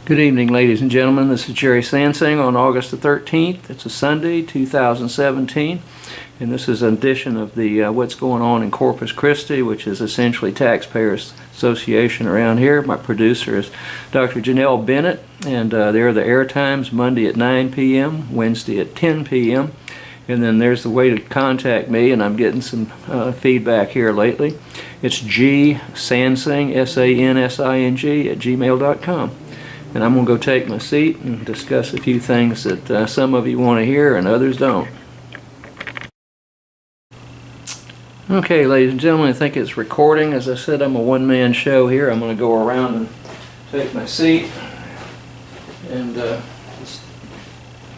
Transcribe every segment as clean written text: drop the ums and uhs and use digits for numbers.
Good evening, ladies and gentlemen. This is Jerry Sansing on August the 13th. It's a Sunday, 2017, and this is an edition of the What's Going On in Corpus Christi, which is essentially Taxpayer Association around here. My producer is Dr. Janelle Bennett, and there are the air times: Monday at 9 p.m., Wednesday at 10 p.m., and then there's the way to contact me, and I'm getting some feedback here lately. It's gsansing, S-A-N-S-I-N-G, at gmail.com. And I'm going to go take my seat and discuss a few things that some of you want to hear and others don't. Okay, ladies and gentlemen, I think it's recording. As I said, I'm a one-man show here. I'm going to go around and take my seat and just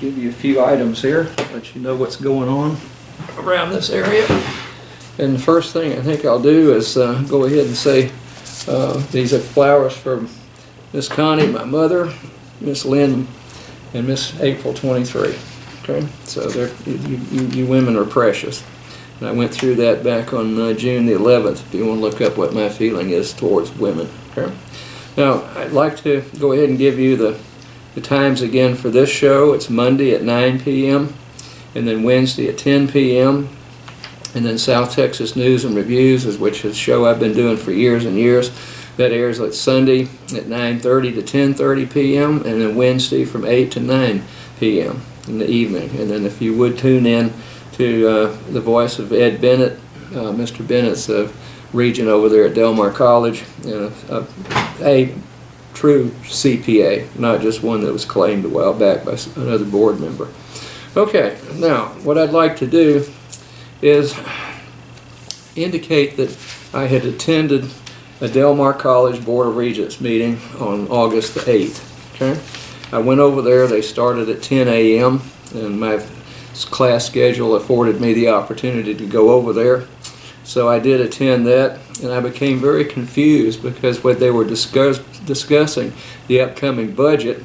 give you a few items here, let you know what's going on around this area. And the first thing I think I'll do is go ahead and say these are flowers from Miss Connie, my mother, Miss Lynn, and Miss April 23. Okay, so you women are precious. And I went through that back on June the 11th, if you want to look up what my feeling is towards women. Okay. Now, I'd like to go ahead and give you the times again for this show. It's Monday at 9 p.m., and then Wednesday at 10 p.m., and then South Texas News and Reviews, which is a show I've been doing for years and years. That airs like Sunday at 9:30 to 10:30 p.m. and then Wednesday from 8 to 9 p.m. in the evening. And then if you would tune in to the voice of Ed Bennett, Mr. Bennett's region over there at Del Mar College, a true CPA, not just one that was claimed a while back by another board member. Okay, now what I'd like to do is indicate that I had attended a Del Mar College Board of Regents meeting on August the 8th. Okay, I went over there. They started at 10 a.m. and my class schedule afforded me the opportunity to go over there. So I did attend that, and I became very confused because what they were discussing the upcoming budget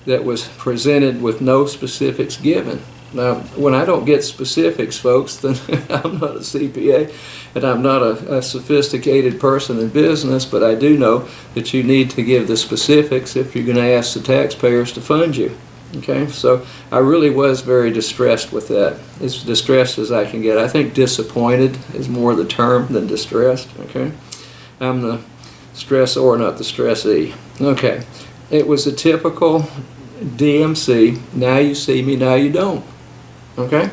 that was presented with no specifics given. Now, when I don't get specifics, folks, then I'm not a CPA and I'm not a sophisticated person in business, but I do know that you need to give the specifics if you're going to ask the taxpayers to fund you. Okay, so I really was very distressed with that. As distressed as I can get. I think disappointed is more the term than distressed. Okay, I'm the stressor, not the stressee. Okay, it was a typical DMC, now you see me, now you don't. Okay,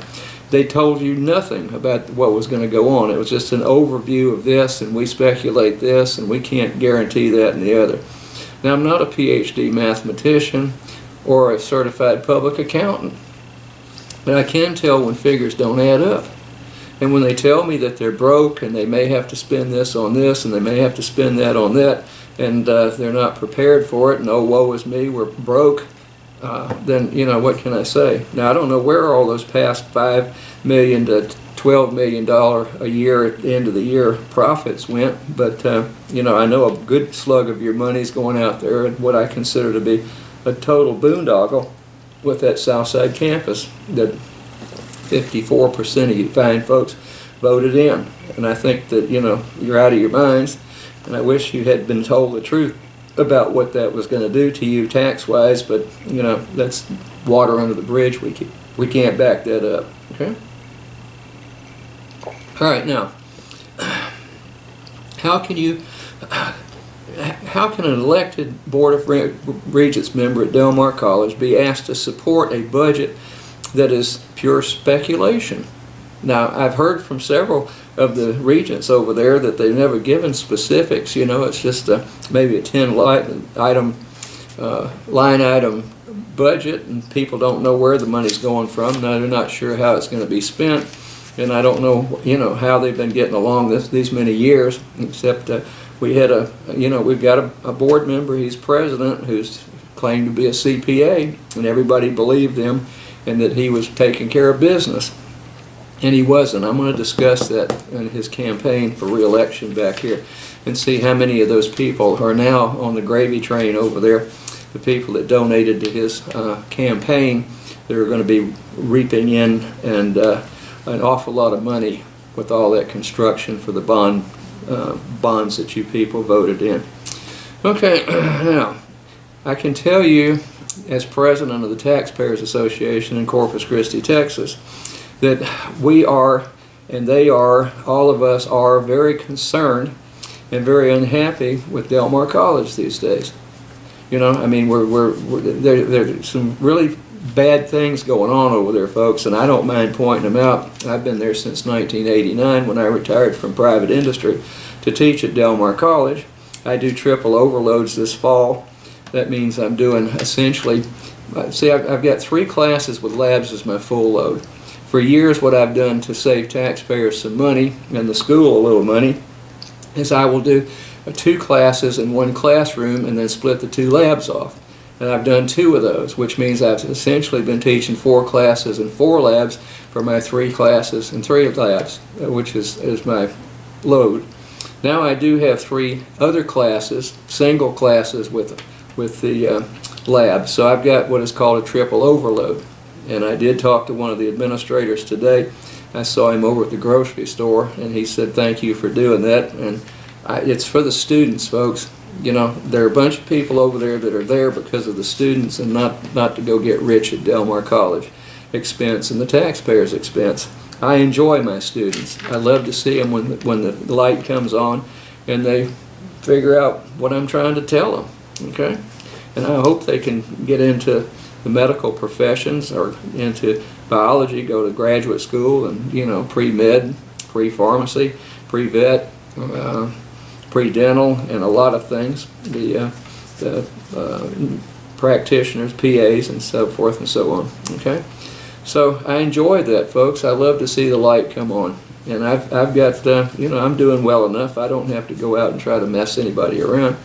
they told you nothing about what was going to go on. It was just an overview of this, and we speculate this, and we can't guarantee that and the other. Now, I'm not a PhD mathematician or a certified public accountant, but I can tell when figures don't add up. And when they tell me that they're broke and they may have to spend this on this and they may have to spend that on that, and they're not prepared for it, and oh, woe is me, we're broke, then, you know, what can I say? Now, I don't know where all those past $5 million to $12 million a year at the end of the year profits went, but, you know, I know a good slug of your money's going out there at what I consider to be a total boondoggle with that Southside campus that 54% of you fine folks voted in. And I think that, you know, you're out of your minds, and I wish you had been told the truth about what that was going to do to you tax-wise, but, you know, that's water under the bridge. We can't back that up. Okay? All right, now, how can an elected Board of Regents member at Del Mar College be asked to support a budget that is pure speculation? Now, I've heard from several of the regents over there that they've never given specifics. You know, it's just maybe a 10-line item budget, and people don't know where the money's going from. Now, they're not sure how it's going to be spent, and I don't know, you know, how they've been getting along these many years, except we had we've got a board member, he's president, who's claimed to be a CPA, and everybody believed him and that he was taking care of business. And he wasn't. I'm going to discuss that in his campaign for re-election back here and see how many of those people are now on the gravy train over there, the people that donated to his campaign. They're going to be reaping in and an awful lot of money with all that construction for the bonds that you people voted in. Okay, now, I can tell you, as president of the Taxpayers Association in Corpus Christi, Texas, that we are, and they are, all of us are very concerned and very unhappy with Del Mar College these days. You know, I mean, there's some really bad things going on over there, folks, and I don't mind pointing them out. I've been there since 1989 when I retired from private industry to teach at Del Mar College. I do triple overloads this fall. That means I'm doing essentially, see, I've got 3 classes with labs as my full load. For years, what I've done to save taxpayers some money and the school a little money is I will do 2 classes in 1 classroom and then split the 2 labs off. And I've done 2 of those, which means I've essentially been teaching 4 classes and 4 labs for my 3 classes and 3 labs, which is my load. Now I do have 3 other classes, single classes with the lab. So I've got what is called a triple overload. And I did talk to one of the administrators today. I saw him over at the grocery store, and he said, "Thank you for doing that." And it's for the students, folks. You know, there are a bunch of people over there that are there because of the students and not to go get rich at Del Mar College expense and the taxpayers' expense. I enjoy my students. I love to see them when the light comes on and they figure out what I'm trying to tell them. Okay? And I hope they can get into the medical professions or into biology, go to graduate school and, you know, pre-med, pre-pharmacy, pre-vet, pre-dental, and a lot of things. The practitioners, PAs, and so forth and so on. Okay? So I enjoy that, folks. I love to see the light come on. And I've got, you know, I'm doing well enough. I don't have to go out and try to mess anybody around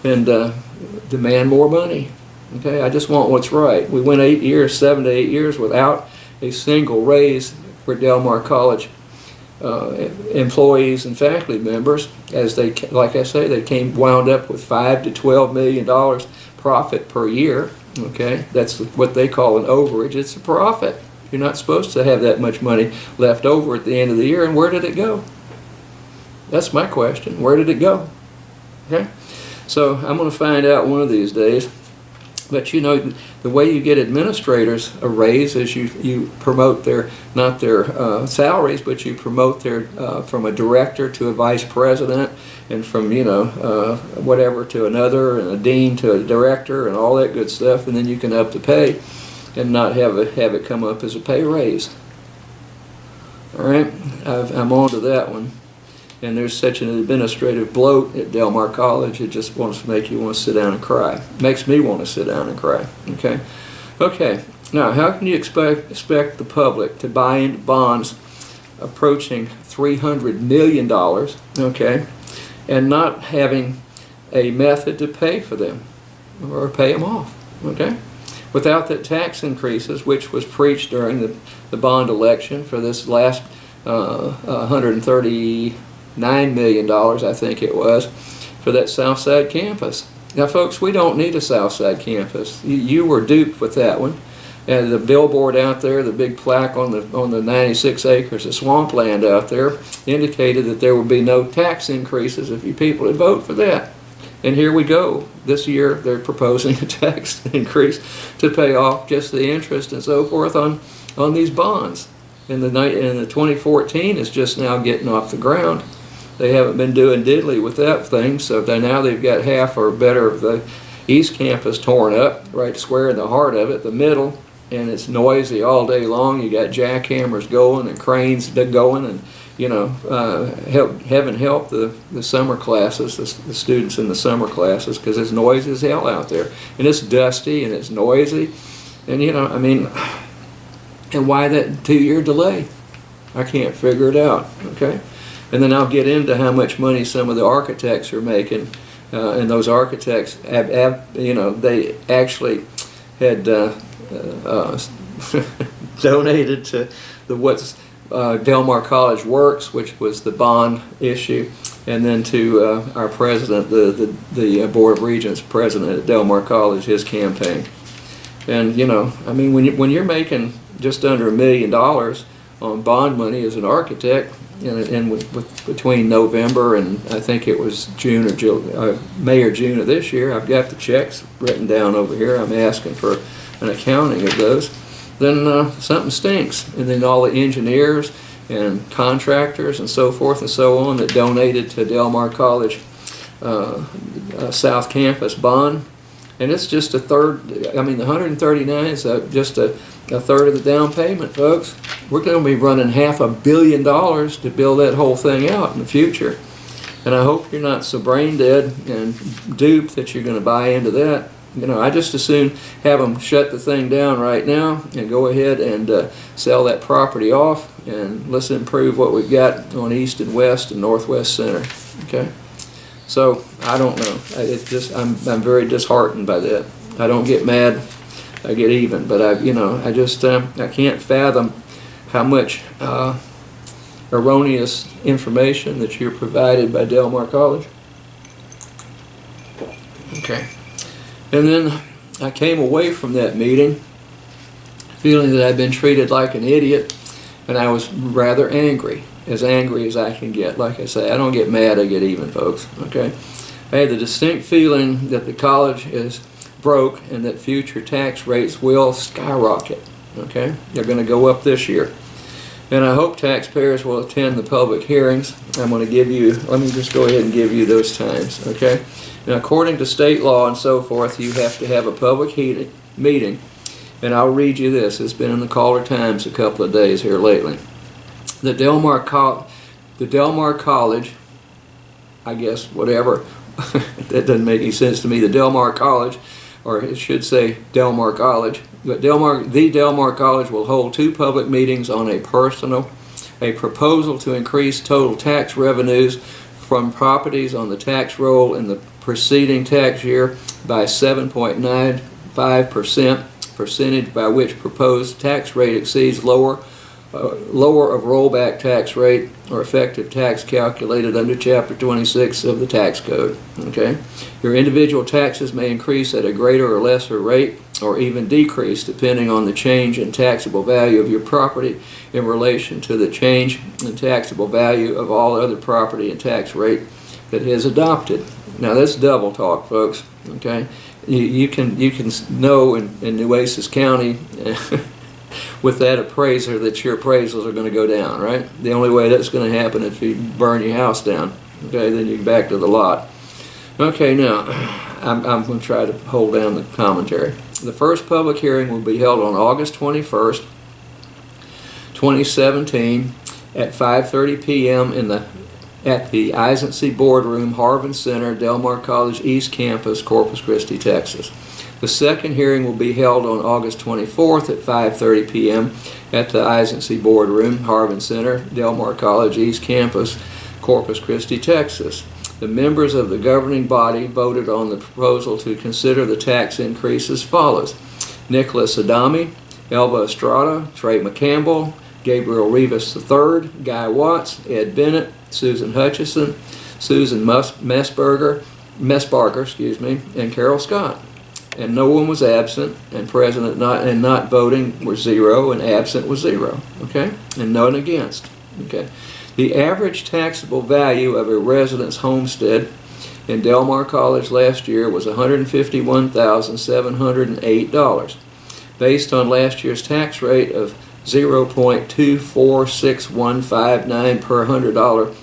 and demand more money. Okay, I just want what's right. We went 7 to 8 years without a single raise for Del Mar College employees and faculty members, as they, like I say, they wound up with $5 to $12 million profit per year. Okay, that's what they call an overage. It's a profit. You're not supposed to have that much money left over at the end of the year. And where did it go? That's my question. Where did it go? Okay, so I'm going to find out one of these days. But you know, the way you get administrators a raise is you promote their, not their salaries, but you promote their from a director to a vice president, and from, you know, whatever to another, and a dean to a director, and all that good stuff, and then you can up the pay and not have it come up as a pay raise. All right, I'm on to that one. And there's such an administrative bloat at Del Mar College, it just wants to make you want to sit down and cry. Makes me want to sit down and cry. Okay. Okay. Now, how can you expect the public to buy into bonds approaching $300 million, okay, and not having a method to pay for them or pay them off, okay? Without the tax increases, which was preached during the bond election for this last $139 million, I think it was, for that Southside campus. Now, folks, we don't need a Southside campus. You were duped with that one. And the billboard out there, the big plaque on the 96 acres of swampland out there, indicated that there would be no tax increases if you people would vote for that. And here we go. This year, they're proposing a tax increase to pay off just the interest and so forth on these bonds. And the 2014 is just now getting off the ground. They haven't been doing diddly with that thing, so now they've got half or better of the East Campus torn up, right square in the heart of it, the middle, and it's noisy all day long. You got jackhammers going and cranes going, and you know, heaven help the summer classes, the students in the summer classes, because it's noisy as hell out there, and it's dusty and it's noisy, and you know, I mean, and why that 2-year delay? I can't figure it out. Okay. And then I'll get into how much money some of the architects are making, and those architects, you know, they actually had donated to the Del Mar College Works, which was the bond issue, and then to our president, the Board of Regents president at Del Mar College, his campaign. And you know, I mean, when you're making just under $1 million on bond money as an architect, between November and I think it was June or May or June of this year, I've got the checks written down over here. I'm asking for an accounting of those. Then something stinks. And then all the engineers and contractors and so forth and so on that donated to Del Mar College South Campus bond. And it's just a third. I mean, the 139 is just a third of the down payment, folks. We're going to be running $500 million to build that whole thing out in the future. And I hope you're not so brain dead and duped that you're going to buy into that. You know, I just as soon have them shut the thing down right now and go ahead and sell that property off, and let's improve what we've got on East and West and Northwest Center. Okay. So I don't know. I'm very disheartened by that. I don't get mad. I get even. But I can't fathom how much erroneous information that you're provided by Del Mar College. Okay. And then I came away from that meeting feeling that I'd been treated like an idiot, and I was rather angry as I can get. Like I say, I don't get mad, I get even, folks. Okay. I had the distinct feeling that the college is broke and that future tax rates will skyrocket. Okay. They're going to go up this year. And I hope taxpayers will attend the public hearings. I'm going to give you, let me just go ahead and give you those times. Okay. Now, according to state law and so forth, you have to have a public meeting. And I'll read you this. It's been in the Caller Times a couple of days here lately. The Del Mar College, I guess, whatever, that doesn't make any sense to me. The Del Mar College, or it should say Del Mar College, but the Del Mar College will hold 2 public meetings on a proposal to increase total tax revenues from properties on the tax roll in the preceding tax year by 7.95%, percentage by which proposed tax rate exceeds lower of rollback tax rate or effective tax calculated under Chapter 26 of the tax code. Okay, your individual taxes may increase at a greater or lesser rate, or even decrease depending on the change in taxable value of your property in relation to the change in taxable value of all other property and tax rate that is adopted. Now that's double talk, folks. Okay, you can know in Nueces County with that appraiser that your appraisals are going to go down, right? The only way that's going to happen is if you burn your house down. Okay, then you get back to the lot. Okay, now I'm going to try to hold down the commentary. The first public hearing will be held on August 21st, 2017 at 5:30 p.m. at the Eisency Boardroom, Harvin Center, Del Mar College East Campus, Corpus Christi, Texas. The second hearing will be held on August 24th at 5:30 p.m. at the Eisency Boardroom, Harvin Center, Del Mar College East Campus, Corpus Christi, Texas. The members of the governing body voted on the proposal to consider the tax increase as follows: Nicholas Adami, Elva Estrada, Trey McCampbell, Gabriel Rivas III, Guy Watts, Ed Bennett, Susan Hutchison, Susan Messbarger, and Carol Scott. And no one was absent, and present not voting were 0, and absent was 0. Okay, and none against. Okay, the average taxable value of a resident's homestead in Del Mar College last year was $151,708, based on last year's tax rate of 0.246159 per $100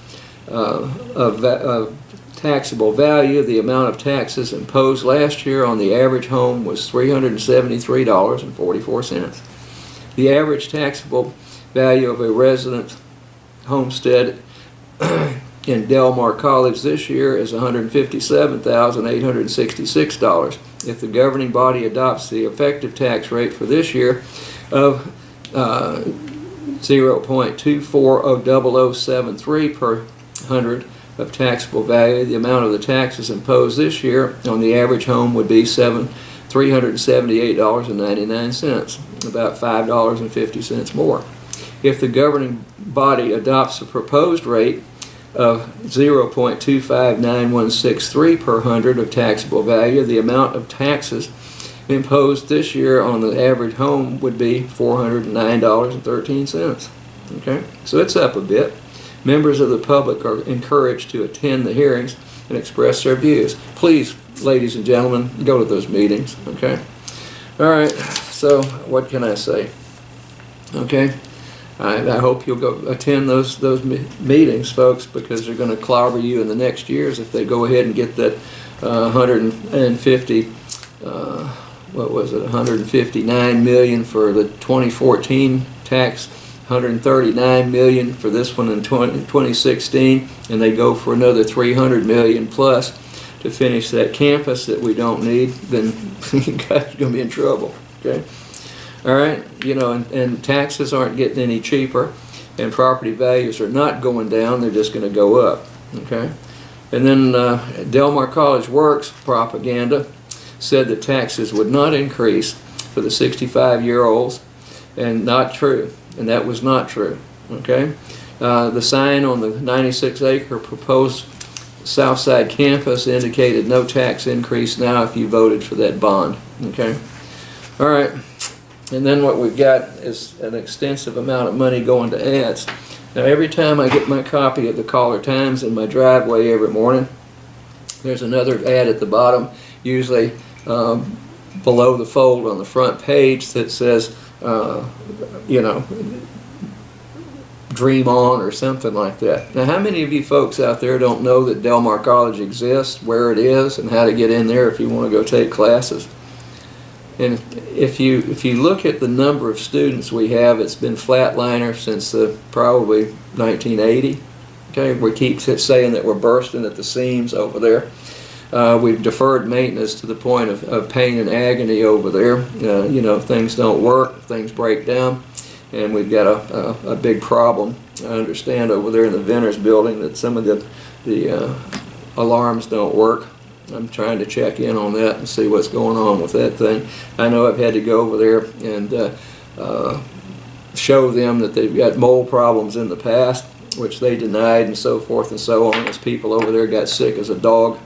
of taxable value. The amount of taxes imposed last year on the average home was $373.44. The average taxable value of a resident homestead in Del Mar College this year is $157,866. If the governing body adopts the effective tax rate for this year of 0.240073 per $100 of taxable value, the amount of the taxes imposed this year on the average home would be $378.99, about $5.50 more. If the governing body adopts a proposed rate of 0.259163 per $100 of taxable value, the amount of taxes imposed this year on the average home would be $409.13. Okay, so it's up a bit. Members of the public are encouraged to attend the hearings and express their views. Please, ladies and gentlemen, go to those meetings, okay? All right, so what can I say? Okay, I hope you'll go attend those meetings, folks, because they're going to clobber you in the next years if they go ahead and get that 150, what was it, 159 million for the 2014 tax, 139 million for this one in 2016, and they go for another 300 million plus to finish that campus that we don't need, then you guys are going to be in trouble, okay? All right, you know, and taxes aren't getting any cheaper, and property values are not going down, they're just going to go up, okay? And then Del Mar College Works propaganda said that taxes would not increase for the 65-year-olds, and not true, and that was not true, okay? The sign on the 96-acre proposed Southside campus indicated no tax increase now if you voted for that bond, okay? All right. And then what we've got is an extensive amount of money going to ads. Now every time I get my copy of the Caller Times in my driveway every morning, there's another ad at the bottom, usually below the fold on the front page, that says, you know, dream on or something like that. Now how many of you folks out there don't know that Del Mar College exists, where it is, and how to get in there if you want to go take classes? And if you look at the number of students we have, it's been flatliner since probably 1980. Okay, we keep saying that we're bursting at the seams over there. We've deferred maintenance to the point of pain and agony over there. You know, things don't work, things break down, and we've got a big problem. I understand over there in the Venters building that some of the alarms don't work. I'm trying to check in on that and see what's going on with that thing. I know I've had to go over there and show them that they've got mold problems in the past, which they denied, and so forth and so on, as people over there got sick as a dog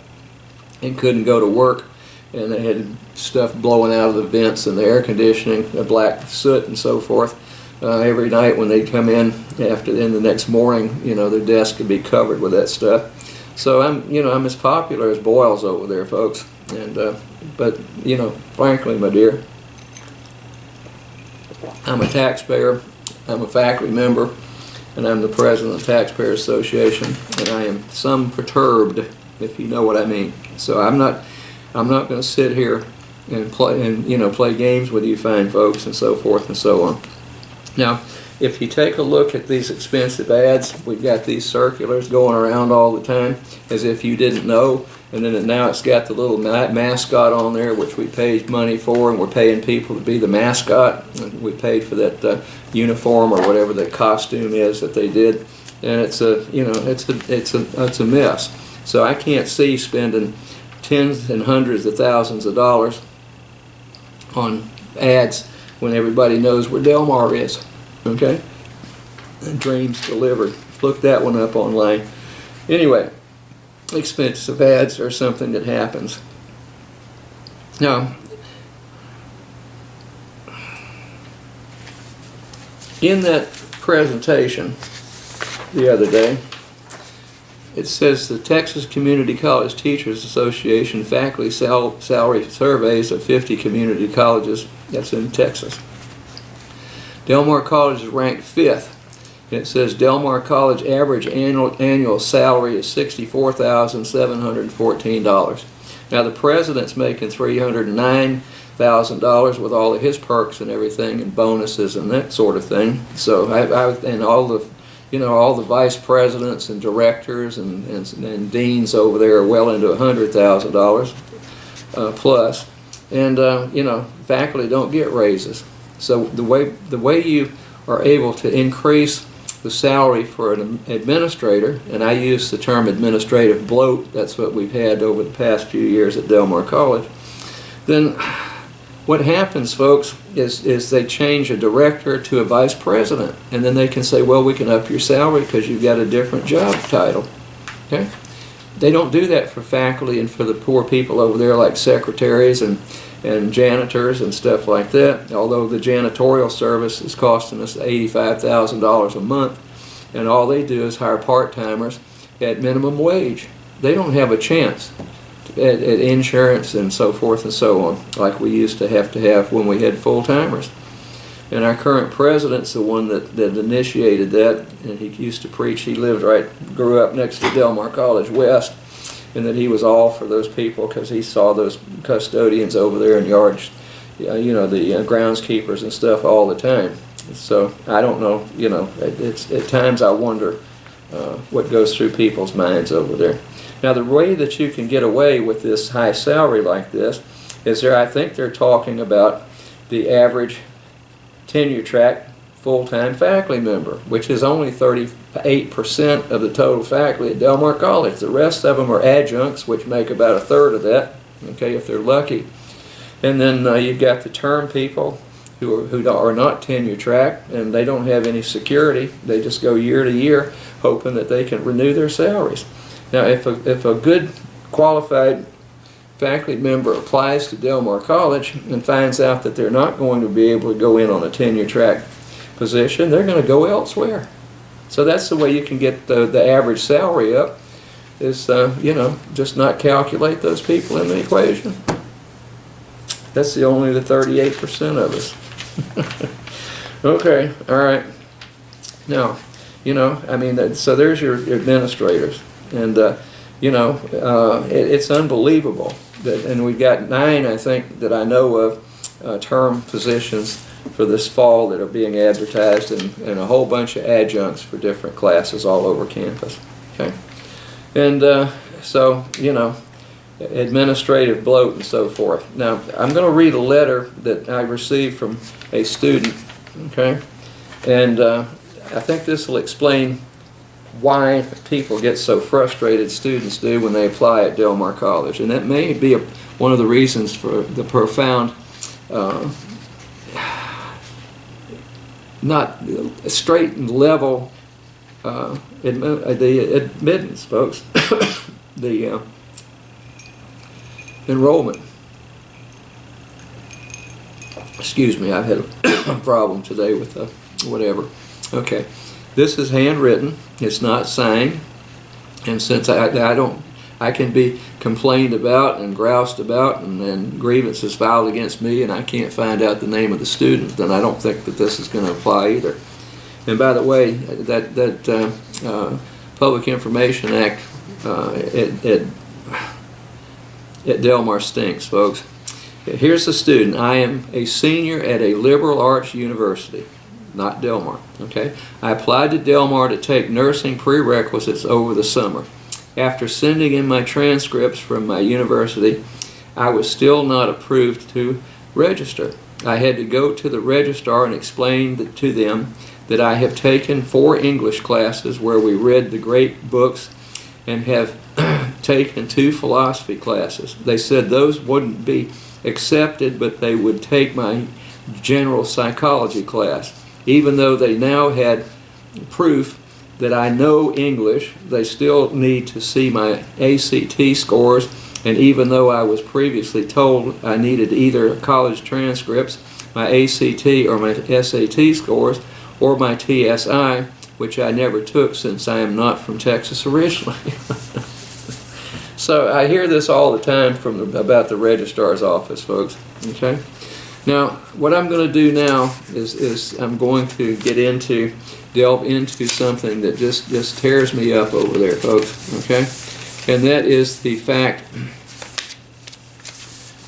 and couldn't go to work, and they had stuff blowing out of the vents and the air conditioning, black soot and so forth. Every night when they'd come in the next morning, you know, their desk could be covered with that stuff. So I'm as popular as Boyles over there, folks. And but you know, frankly, my dear, I'm a taxpayer. I'm a faculty member, and I'm the president of the Taxpayer Association. And I am some perturbed, if you know what I mean. So I'm not going to sit here and play games with you fine folks and so forth and so on. Now, if you take a look at these expensive ads, we've got these circulars going around all the time as if you didn't know, and then now it's got the little mascot on there, which we paid money for, and we're paying people to be the mascot. And we paid for that uniform or whatever that costume is that they did, and it's a mess. So I can't see spending tens and hundreds of thousands of dollars on ads when everybody knows where Del Mar is. Okay? And dreams delivered. Look that one up online. Anyway, expensive ads are something that happens. Now, in that presentation the other day, it says the Texas Community College Teachers Association faculty salary surveys of 50 community colleges. That's in Texas. Del Mar College is ranked 5th. It says Del Mar College average annual salary is $64,714. Now the president's making $309,000 with all of his perks and everything, and bonuses and that sort of thing. So and all the vice presidents and directors and deans over there are well into $100,000 plus. And faculty don't get raises. So the way you are able to increase the salary for an administrator, and I use the term administrative bloat, that's what we've had over the past few years at Del Mar College, then what happens, folks, is they change a director to a vice president, and then they can say, well, we can up your salary because you've got a different job title. Okay? They don't do that for faculty and for the poor people over there like secretaries and janitors and stuff like that, although the janitorial service is costing us $85,000 a month, and all they do is hire part-timers at minimum wage. They don't have a chance at insurance and so forth and so on, like we used to have when we had full-timers. And our current president's the one that initiated that, and he used to preach. He grew up next to Del Mar College West, and that he was all for those people because he saw those custodians over there in yards, the groundskeepers and stuff all the time. So I don't know, it's at times I wonder what goes through people's minds over there. Now the way that you can get away with this high salary like this is I think they're talking about the average tenure track full-time faculty member, which is only 38% of the total faculty at Del Mar College. The rest of them are adjuncts, which make about a third of that, okay, if they're lucky. And then you've got the term people who are not tenure track, and they don't have any security. They just go year to year hoping that they can renew their salaries. Now if a good qualified faculty member applies to Del Mar College and finds out that they're not going to be able to go in on a tenure track position, they're going to go elsewhere. So that's the way you can get the average salary up, is just not calculate those people in the equation. That's only the 38% of us. Okay, all right. Now, so there's your administrators, and it's unbelievable that, and we've got 9, I think, that I know of, term positions for this fall that are being advertised, and a whole bunch of adjuncts for different classes all over campus. Okay, and so administrative bloat and so forth. Now I'm going to read a letter that I received from a student. Okay, and I think this will explain why people get so frustrated, students do, when they apply at Del Mar College, and that may be one of the reasons for the profound not straight and level the admittance, folks, the enrollment. Excuse me, I've had a problem today with whatever. Okay, this is handwritten. It's not signed, and since I can be complained about and groused about, and grievances filed against me, and I can't find out the name of the student, then I don't think that this is going to apply either. And by the way, that Public Information Act at Del Mar stinks, folks. Here's the student. I am a senior at a liberal arts university, not Del Mar. Okay, I applied to Del Mar to take nursing prerequisites over the summer. After sending in my transcripts from my university, I was still not approved to register. I had to go to the registrar and explain to them that I have taken 4 English classes where we read the great books and have taken 2 philosophy classes. They said those wouldn't be accepted, but they would take my general psychology class. Even though they now had proof that I know English, they still need to see my ACT scores, and even though I was previously told I needed either college transcripts, my ACT or my SAT scores, or my TSI, which I never took since I am not from Texas originally. So I hear this all the time about the registrar's office, folks. Okay. Now, what I'm going to do now is I'm going to delve into something that just tears me up over there, folks. Okay, and that is the fact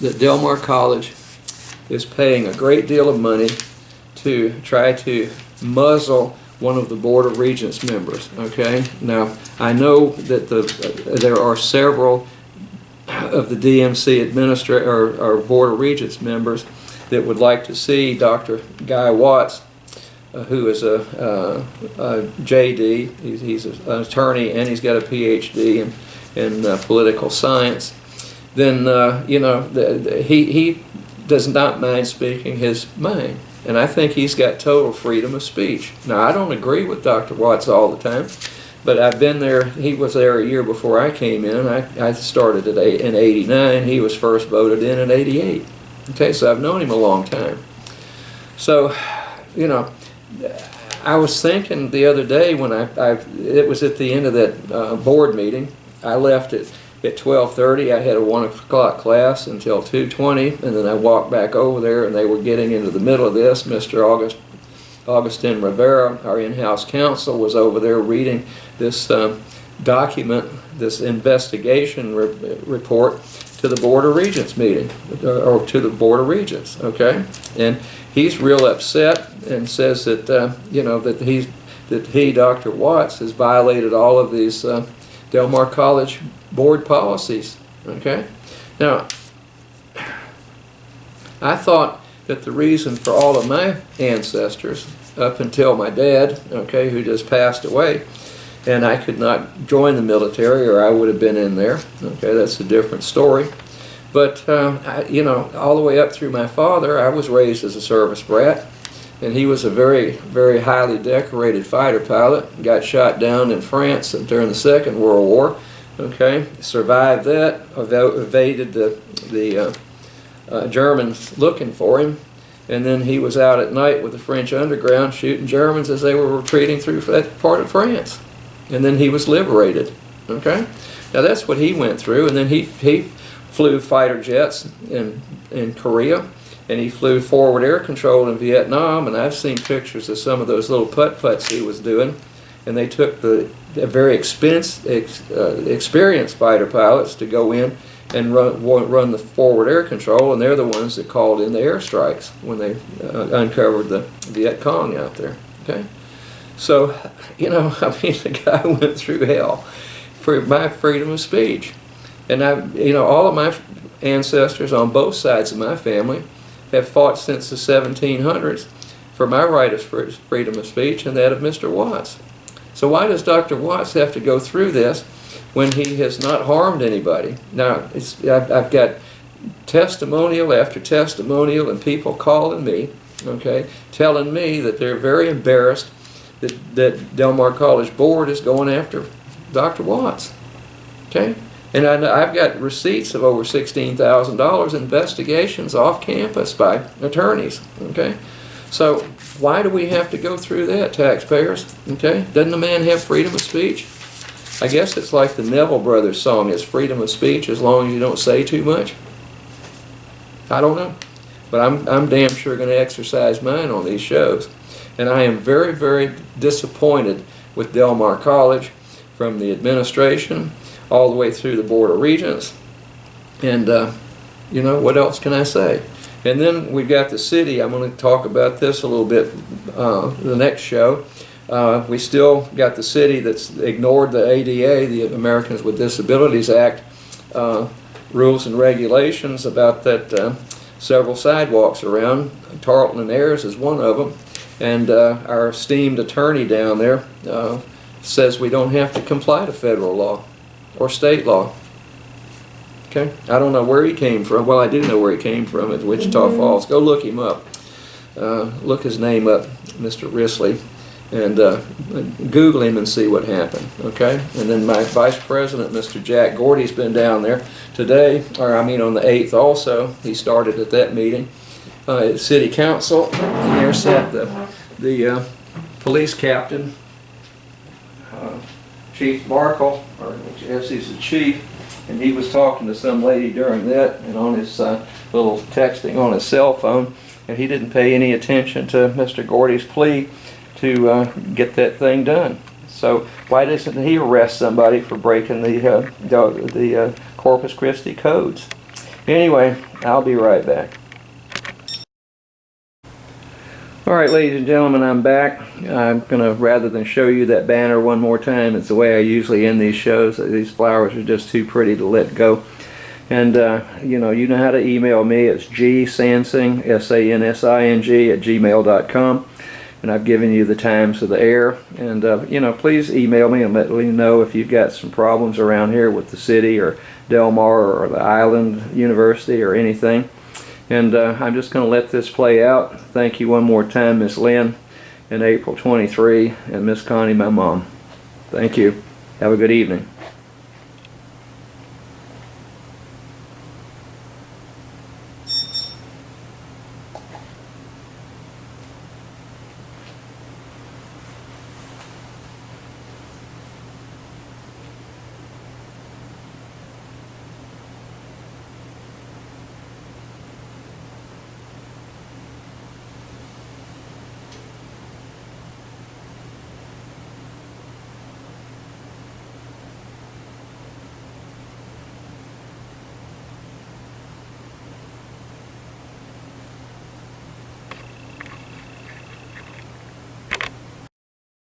that Del Mar College is paying a great deal of money to try to muzzle one of the Board of Regents members. Okay, now I know that there are several of the DMC administrator or Board of Regents members that would like to see Dr. Guy Watts, who is a JD. He's an attorney and he's got a PhD in political science. Then he does not mind speaking his mind. And I think he's got total freedom of speech. Now, I don't agree with Dr. Watts all the time, but I've been there. He was there a year before I came in. I started in '89. He was first voted in '88. Okay, so I've known him a long time. So, I was thinking the other day when it was at the end of that board meeting. I left at 12:30. I had a 1 o'clock class until 2:20, and then I walked back over there, and they were getting into the middle of this. Mr. Augustin Rivera, our in-house counsel, was over there reading this document, this investigation report to the Board of Regents meeting, or to the Board of Regents, okay? And he's real upset and says that, you know, that he, Dr. Watts, has violated all of these Del Mar College board policies, okay? Now, I thought that the reason for all of my ancestors, up until my dad, okay, who just passed away, and I could not join the military or I would have been in there, okay, that's a different story. But, you know, all the way up through my father, I was raised as a service brat, and he was a very, very highly decorated fighter pilot, got shot down in France during the Second World War, okay, survived that, evaded the Germans looking for him, and then he was out at night with the French underground shooting Germans as they were retreating through that part of France. And then he was liberated, okay? Now that's what he went through, and then he flew fighter jets in Korea, and he flew forward air control in Vietnam, and I've seen pictures of some of those little putt-putts he was doing, and they took the very experienced fighter pilots to go in and run the forward air control, and they're the ones that called in the airstrikes when they uncovered the Viet Cong out there, okay? So, you know, I mean, the guy went through hell for my freedom of speech. And you know, all of my ancestors on both sides of my family have fought since the 1700s for my right of freedom of speech and that of Mr. Watts. So why does Dr. Watts have to go through this when he has not harmed anybody? Now, I've got testimonial after testimonial and people calling me, okay, telling me that they're very embarrassed that Del Mar College Board is going after Dr. Watts, okay? And I've got receipts of over $16,000 investigations off campus by attorneys, okay? So why do we have to go through that, taxpayers, okay? Doesn't the man have freedom of speech? I guess it's like the Neville Brothers song, is freedom of speech as long as you don't say too much? I don't know. But I'm damn sure going to exercise mine on these shows. And I am very, very disappointed with Del Mar College, from the administration all the way through the Board of Regents. And, you know, what else can I say? And then we've got the city. I'm going to talk about this a little bit the next show. We still got the city that's ignored the ADA, the Americans with Disabilities Act, rules and regulations about that several sidewalks around. Tarleton and Ayers is one of them. And our esteemed attorney down there says we don't have to comply to federal law or state law. Okay? I don't know where he came from. Well, I do know where he came from. It's Wichita Falls. Go look him up. Look his name up, Mr. Risley, and Google him and see what happened. Okay? And then my vice president, Mr. Jack Gordy's been down there today, or I mean on the 8th also. He started at that meeting. At City Council, and there sat the police captain, Chief Barkle, or I guess he's the chief, and he was talking to some lady during that, and on his little texting on his cell phone, and he didn't pay any attention to Mr. Gordy's plea to get that thing done. So why doesn't he arrest somebody for breaking the Corpus Christi codes? Anyway, I'll be right back. Alright, ladies and gentlemen, I'm back. I'm going to, rather than show you that banner one more time, it's the way I usually end these shows. These flowers are just too pretty to let go. And, you know how to email me. It's gsansing, SANSING, at gmail.com. And I've given you the times of the air. And, you know, please email me and let me know if you've got some problems around here with the city or Del Mar or the Island University or anything. And I'm just going to let this play out. Thank you one more time, Miss Lynn, and April 23, and Miss Connie, my mom. Thank you. Have a good evening.